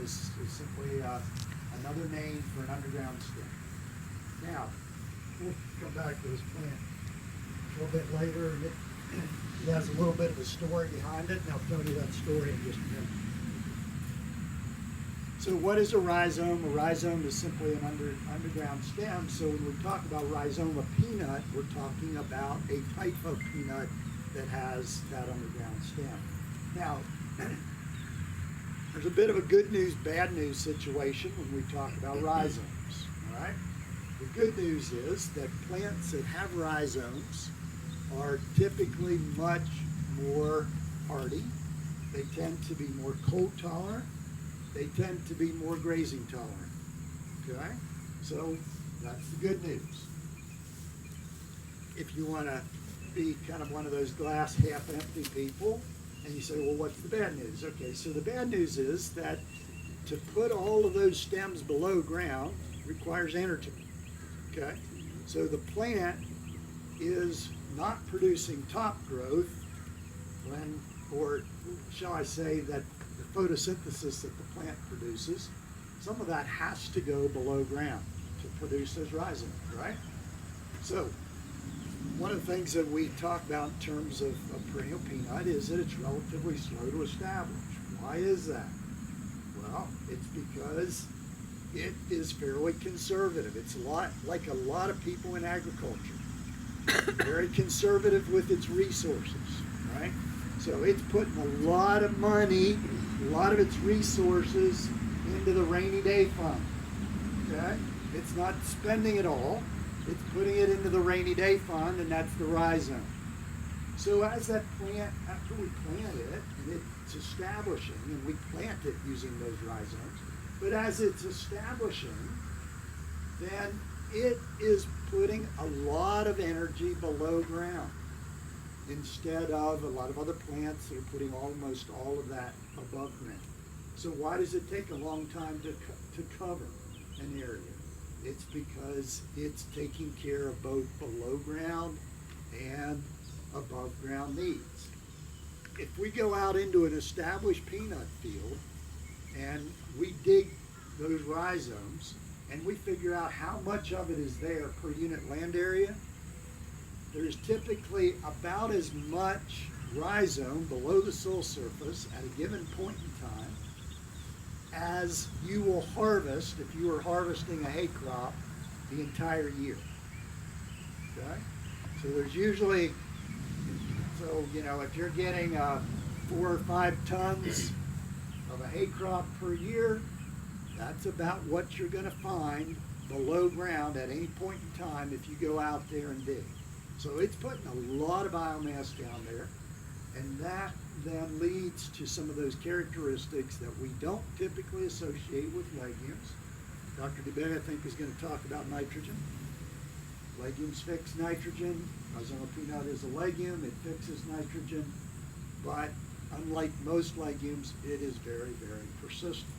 is simply another name for an underground stem. Now, we'll come back to this plant a little bit later. And it has a little bit of a story behind it, and I'll tell you that story in just a minute. So what is a rhizome? A rhizome is simply an underground stem. So when we talk about Rhizoma peanut, we're talking about a type of peanut that has that underground stem. Now, there's a bit of a good news, bad news situation when we talk about rhizomes, all right? The good news is that plants that have rhizomes are typically much more hardy. They tend to be more cold tolerant. They tend to be more grazing tolerant, okay? So that's the good news. If you want to be kind of one of those glass half empty people, and you say, well, what's the bad news? Okay, so the bad news is that to put all of those stems below ground requires energy, okay? So the plant is not producing top growth when, or shall I say that the photosynthesis that the plant produces, some of that has to go below ground to produce those rhizomes, right? So one of the things that we talk about in terms of perennial peanut is that it's relatively slow to establish. Why is that? Well, it's because it is fairly conservative. It's a lot like a lot of people in agriculture. Very conservative with its resources, right? So it's putting a lot of money, a lot of its resources into the rainy day fund, okay? It's not spending it all. It's putting it into the rainy day fund, and that's the rhizome. So as that plant, after we plant it, and it's establishing, and we plant it using those rhizomes, but as it's establishing, then it is putting a lot of energy below ground instead of a lot of other plants that are putting almost all of that above ground. So why does it take a long time to cover an area? It's because it's taking care of both below ground and above ground needs. If we go out into an established peanut field and we dig those rhizomes and we figure out how much of it is there per unit land area, there's typically about as much rhizome below the soil surface at a given point in time as you will harvest if you were harvesting a hay crop the entire year, okay? So there's usually, so you know, if you're getting 4 or 5 tons of a hay crop per year, that's about what you're going to find below ground at any point in time if you go out there and dig. So it's putting a lot of biomass down there, and that then leads to some of those characteristics that we don't typically associate with legumes. Dr. DeBay, I think, is going to talk about nitrogen. Legumes fix nitrogen. Rhizoma peanut is a legume. It fixes nitrogen. But unlike most legumes, it is very, very persistent.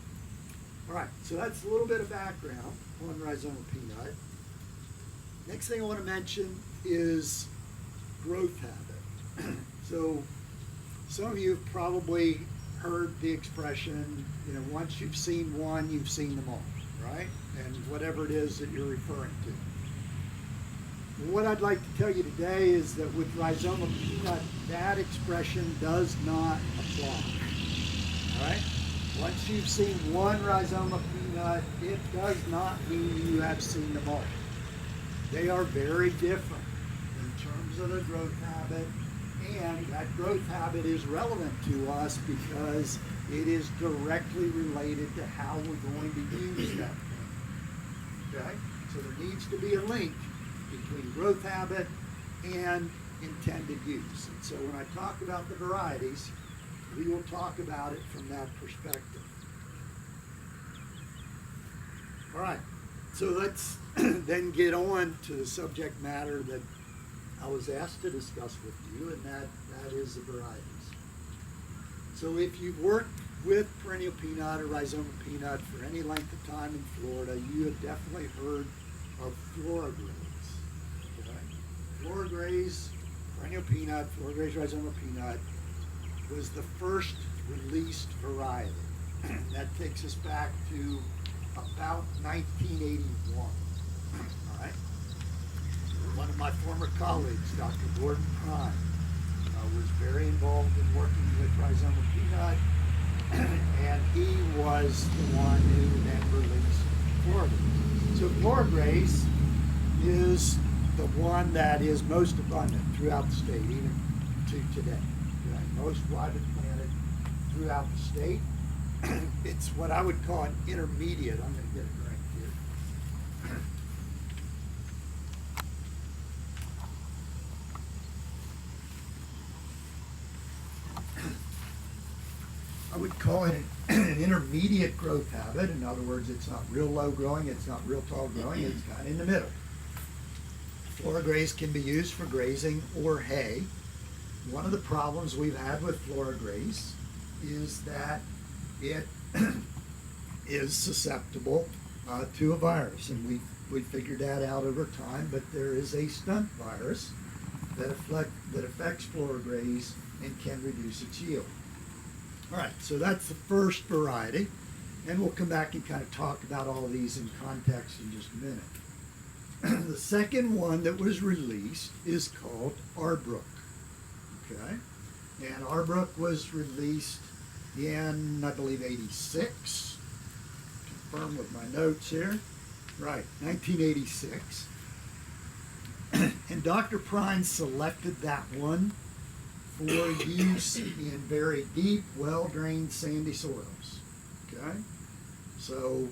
All right, so that's a little bit of background on Rhizoma peanut. Next thing I want to mention is growth habit. So some of you have probably heard the expression, you know, once you've seen one, you've seen them all, right? And whatever it is that you're referring to. What I'd like to tell you today is that with Rhizoma peanut, that expression does not apply, all right? Once you've seen one Rhizoma peanut, it does not mean you have seen them all. They are very different in terms of the growth habit, and that growth habit is relevant to us because it is directly related to how we're going to use that thing, okay? So there needs to be a link between growth habit and intended use. And so when I talk about the varieties, we will talk about it from that perspective. All right, so let's then get on to the subject matter that I was asked to discuss with you, and that is the varieties. So if you've worked with perennial peanut or Rhizoma peanut for any length of time in Florida, you have definitely heard of Florigraze. Okay? Florigraze, perennial peanut, Florigraze Rhizoma peanut was the first released variety. That takes us back to about 1981. All right. One of my former colleagues, Dr. Gordon Prime, was very involved in working with Rhizoma peanut, and he was the one who then released Florigraze. So Florigraze is the one that is most abundant throughout the state, even to today. Okay? Most widely planted throughout the state. It's what I would call an intermediate. I'm going to get it right here. I would call it an intermediate growth habit. In other words, it's not real low growing, it's not real tall growing, it's kind of in the middle. Florigraze can be used for grazing or hay. One of the problems we've had with Florigraze is that it is susceptible to a virus, and we figured that out over time, but there is a stunt virus that affects Florigraze and can reduce its yield. All right, so that's the first variety, and we'll come back and kind of talk about all of these in context in just a minute. The second one that was released is called Arbrook. Okay, and Arbrook was released in, I believe, 86. Confirm with my notes here. Right, 1986. And Dr. Prine selected that one for use in very deep, well-drained, sandy soils. Okay, so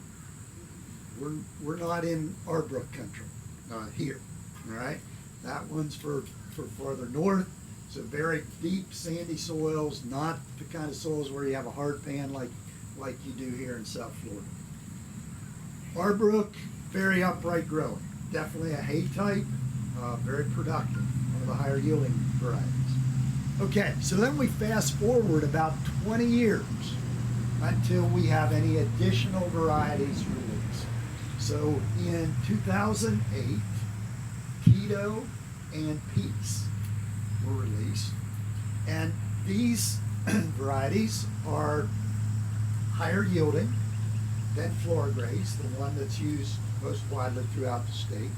we're not in Arbrook country here. All right, that one's for farther north. So very deep, sandy soils, not the kind of soils where you have a hard pan like you do here in South Florida. Arbrook, very upright growing, definitely a hay type, very productive, one of the higher yielding varieties. Okay, so then we fast forward about 20 years until we have any additional varieties released. So in 2008, Tito and Peace were released, and these varieties are higher yielding than Florigraze, the one that's used most widely throughout the state.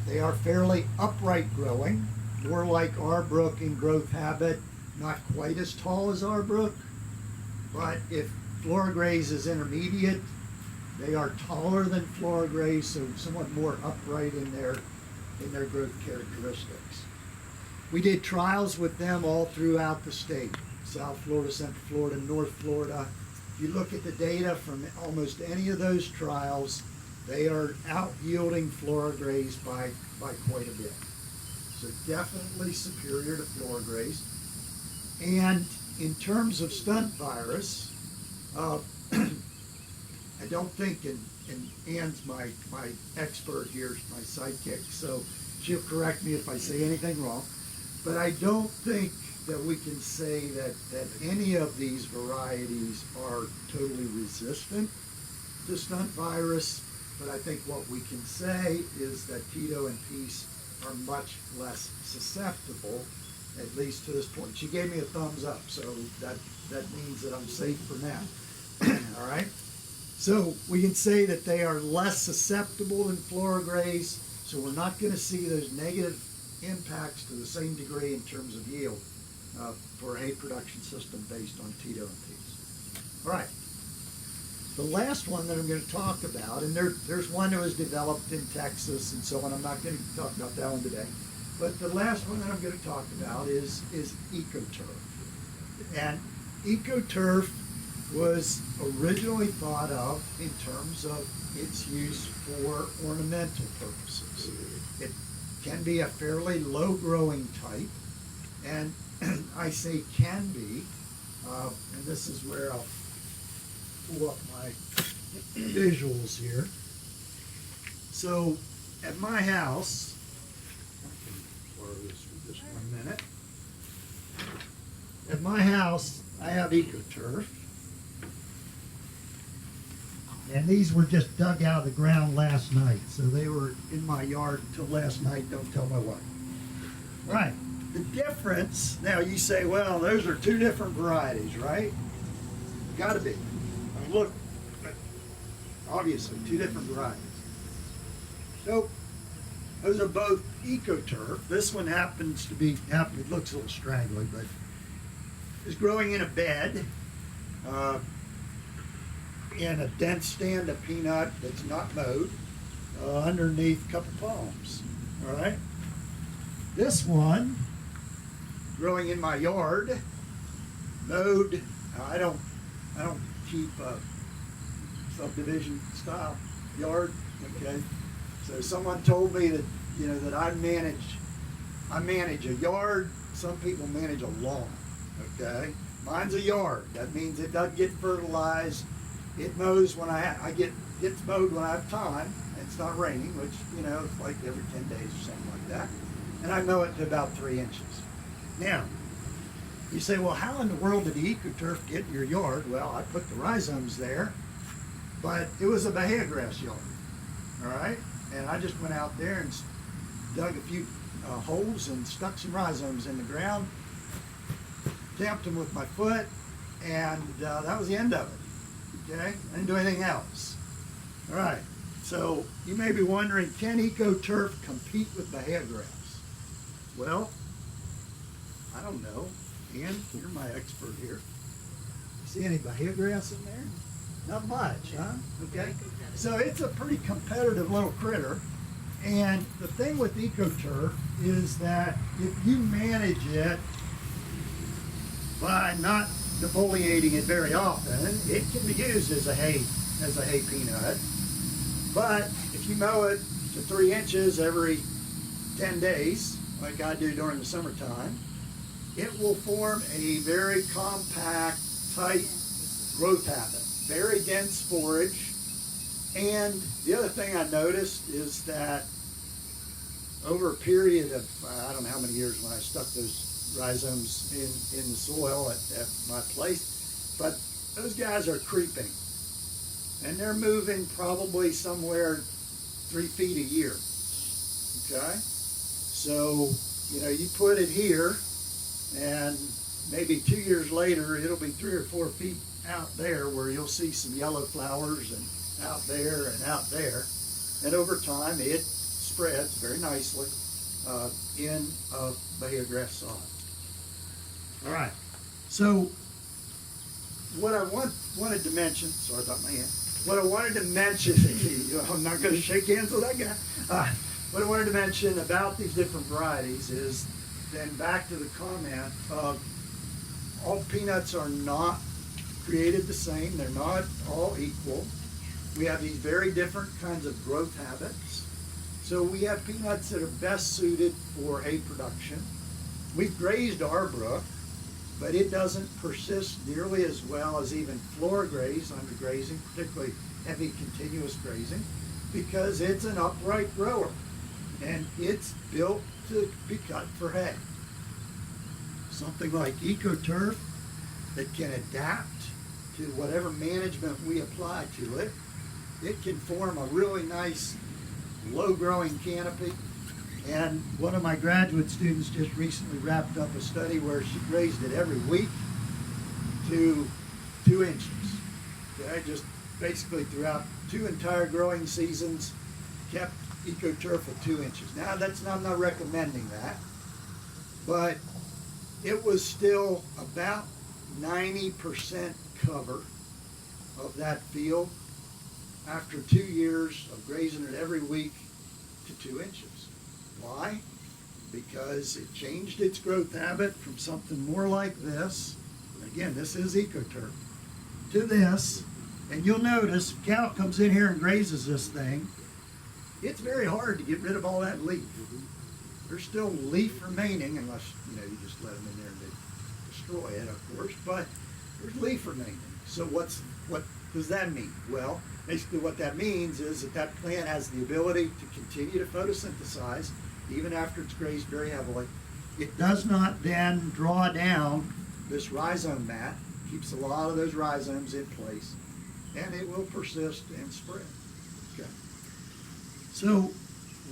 They are fairly upright growing, more like Arbrook in growth habit, not quite as tall as Arbrook, but if Florigraze is intermediate, they are taller than Florigraze, so somewhat more upright in their growth characteristics. We did trials with them all throughout the state, South Florida, Central Florida, North Florida. If you look at the data from almost any of those trials, they are out yielding Florigraze by quite a bit. So definitely superior to Florigraze. And in terms of stunt virus, I don't think, and Ann's my expert here, my sidekick, so she'll correct me if I say anything wrong, but I don't think that we can say that any of these varieties are totally resistant to stunt virus, but I think what we can say is that Tito and Peace are much less susceptible, at least to this point. She gave me a thumbs up, so that means that I'm safe for now. All right? So we can say that they are less susceptible than Florigraze, so we're not going to see those negative impacts to the same degree in terms of yield for a hay production system based on Tito and Peace. All right. The last one that I'm going to talk about, and there's one that was developed in Texas and so on. I'm not going to talk about that one today. But the last one that I'm going to talk about is Ecoturf. And Ecoturf was originally thought of in terms of its use for ornamental purposes. It can be a fairly low growing type, and I say can be, and this is where I'll pull up my visuals here. So at my house, I can borrow this for just 1 minute. At my house, I have Ecoturf. And these were just dug out of the ground last night. So they were in my yard until last night. Don't tell my wife. All right. The difference, now you say, well, those are two different varieties, right? Got to be. look, obviously, two different varieties. So, those are both Ecoturf. This one happens to be, it looks a little straggly, but is growing in a bed in a dense stand of peanut that's not mowed underneath a couple palms. All right. This one growing in my yard, mowed. I don't keep a subdivision style yard. Okay. So someone told me that, you know, that I manage a yard. Some people manage a lawn. Okay. Mine's a yard. That means it doesn't get fertilized. It mows when gets mowed when I have time. It's not raining, which, you know, it's like every 10 days or something like that. And I mow it to about 3 inches. Now, you say, well, how in the world did the Ecoturf get in your yard? Well, I put the rhizomes there, but it was a Bahia grass yard, all right? And I just went out there and dug a few holes and stuck some rhizomes in the ground, tamped them with my foot, and that was the end of it, okay? I didn't do anything else. All right, so you may be wondering, can Ecoturf compete with Bahia grass? Well, I don't know. Ian, you're my expert here. See any Bahia grass in there? Not much, huh? Okay. So it's a pretty competitive little critter. And the thing with Ecoturf is that if you manage it by not defoliating it very often, it can be used as a hay peanut. But if you mow it to 3 inches every 10 days, like I do during the summertime, it will form a very compact, tight growth habit, very dense forage. And the other thing I noticed is that over a period of, I don't know how many years when I stuck those rhizomes in the soil at my place, but those guys are creeping. And they're moving probably somewhere 3 feet a year, okay? So, you know, you put it here, and maybe 2 years later, it'll be 3 or 4 feet out there where you'll see some yellow flowers and out there and out there. And over time, it spreads very nicely in a Bahia grass sod. All right. So what I wanted to mention, sorry about my hand. What I wanted to mention, I'm not going to shake hands with that guy. What I wanted to mention about these different varieties is, then back to the comment of all peanuts are not created the same. They're not all equal. We have these very different kinds of growth habits. So we have peanuts that are best suited for hay production. We've grazed Arbrook, but it doesn't persist nearly as well as even Florigraze under grazing, particularly heavy continuous grazing, because it's an upright grower and it's built to be cut for hay. Something like Ecoturf that can adapt to whatever management we apply to it. It can form a really nice low-growing canopy. And one of my graduate students just recently wrapped up a study where she grazed it every week to 2 inches. Okay, just basically throughout 2 entire growing seasons, kept Ecoturf at 2 inches. Now I'm not recommending that, but it was still about 90% cover of that field after 2 years of grazing it every week to 2 inches. Why? Because it changed its growth habit from something more like this, again, this is Ecoturf, to this. And you'll notice if cow comes in here and grazes this thing, it's very hard to get rid of all that leaf. There's still leaf remaining, unless you just let them in there and they destroy it, of course, but there's leaf remaining. So what does that mean? Well, basically what that means is that plant has the ability to continue to photosynthesize even after it's grazed very heavily. It does not then draw down this rhizome mat, keeps a lot of those rhizomes in place, and it will persist and spread. Okay. So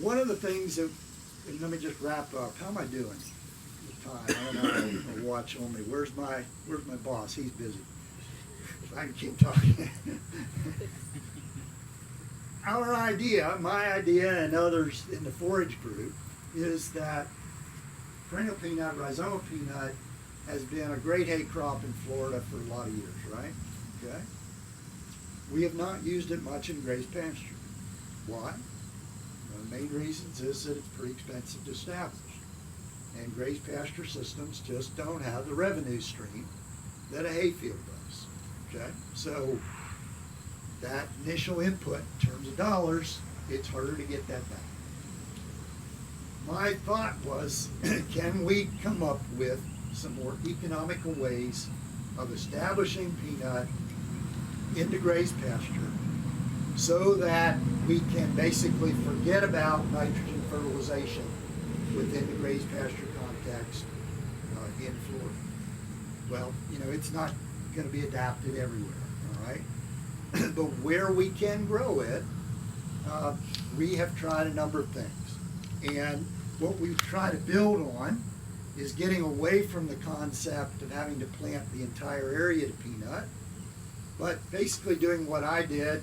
one of the things that, and let me just wrap up. How am I doing with time? I don't know. I'll watch on me. Where's my boss? He's busy. I can keep talking. Our idea, my idea, and others in the forage group, is that perennial peanut, rhizoma peanut, has been a great hay crop in Florida for a lot of years, right? Okay. We have not used it much in grazed pasture. Why? One of the main reasons is that it's pretty expensive to establish. And grazed pasture systems just don't have the revenue stream that a hayfield does. Okay? So that initial input in terms of dollars, it's harder to get that back. My thought was, can we come up with some more economical ways of establishing peanut into grazed pasture so that we can basically forget about nitrogen fertilization within the grazed pasture context in Florida. Well, you know, it's not going to be adapted everywhere, all right? But where we can grow it, we have tried a number of things. And what we try to build on is getting away from the concept of having to plant the entire area to peanut, but basically doing what I did,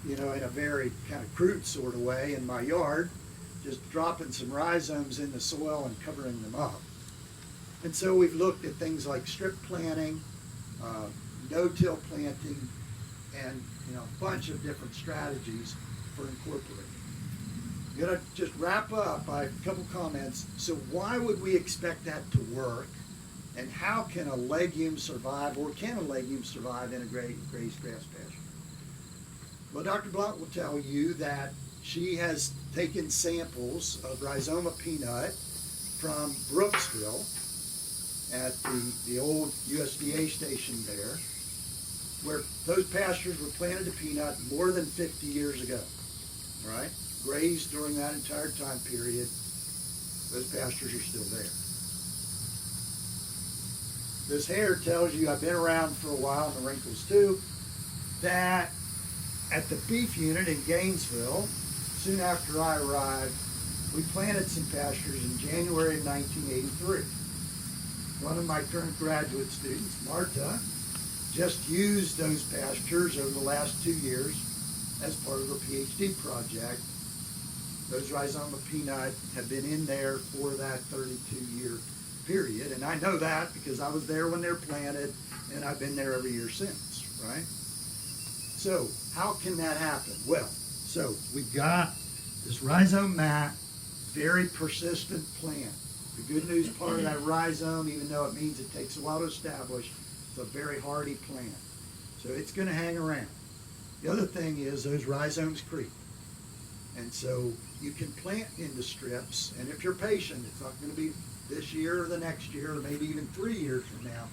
you know, in a very kind of crude sort of way in my yard, just dropping some rhizomes in the soil and covering them up. And so we've looked at things like strip planting, no-till planting, and, you know, a bunch of different strategies for incorporating. I'm going to just wrap up by a couple comments. So why would we expect that to work? And how can a legume survive, or can a legume survive in a grazed grass pasture? Well, Dr. Blunt will tell you that she has taken samples of rhizoma peanut from Brooksville at the old USDA station there, where those pastures were planted to peanut more than 50 years ago, right? Grazed during that entire time period. Those pastures are still there. This hair tells you, I've been around for a while, and the wrinkles too, that at the beef unit in Gainesville, soon after I arrived, we planted some pastures in January of 1983. One of my current graduate students, Marta, just used those pastures over the last 2 years as part of her PhD project. Those rhizoma peanut have been in there for that 32-year period, and I know that because I was there when they're planted, and I've been there every year since, right? So how can that happen? Well, so we've got this rhizome mat, very persistent plant. The good news part of that rhizome, even though it means it takes a while to establish, it's a very hardy plant. So it's going to hang around. The other thing is those rhizomes creep. And so you can plant into strips, and if you're patient, it's not going to be this year or the next year, or maybe even 3 years from now.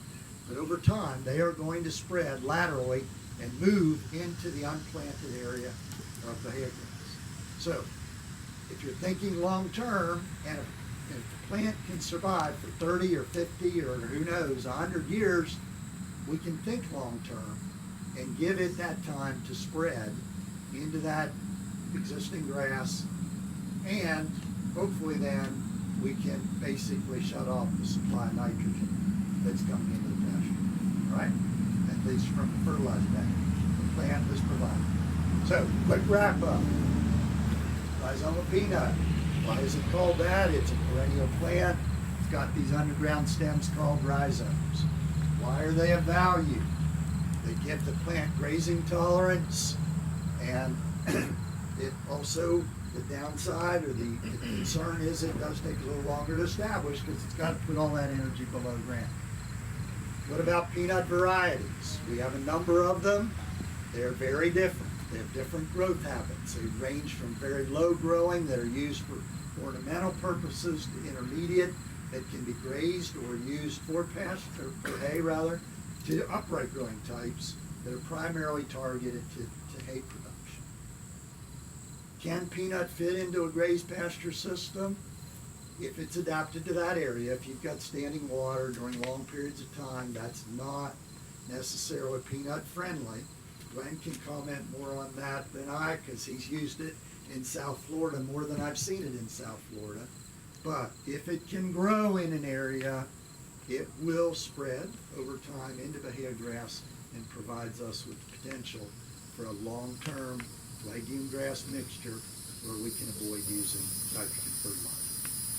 But over time, they are going to spread laterally and move into the unplanted area of the hay grass. So if you're thinking long term, and if the plant can survive for 30 or 50 or who knows, 100 years, we can think long term and give it that time to spread into that existing grass, and hopefully then we can basically shut off the supply of nitrogen that's coming into the pasture, right? At least from the fertilizer bank the plant is providing. So, quick wrap up. Rhizoma peanut. Why is it called that? It's a perennial plant. It's got these underground stems called rhizomes. Why are they of value? They give the plant grazing tolerance, and it also, the downside or the concern is it does take a little longer to establish because it's got to put all that energy below ground. What about peanut varieties? We have a number of them. They're very different. They have different growth habits. They range from very low growing that are used for ornamental purposes to intermediate that can be grazed or used for pasture, or for hay rather, to upright growing types that are primarily targeted to hay production. Can peanut fit into a grazed pasture system? If it's adapted to that area, if you've got standing water during long periods of time, that's not necessarily peanut friendly. Glenn can comment more on that than I, because he's used it in South Florida more than I've seen it in South Florida. But if it can grow in an area, it will spread over time into the hay grass and provides us with potential for a long-term legume grass mixture where we can avoid using nitrogen fertilizer.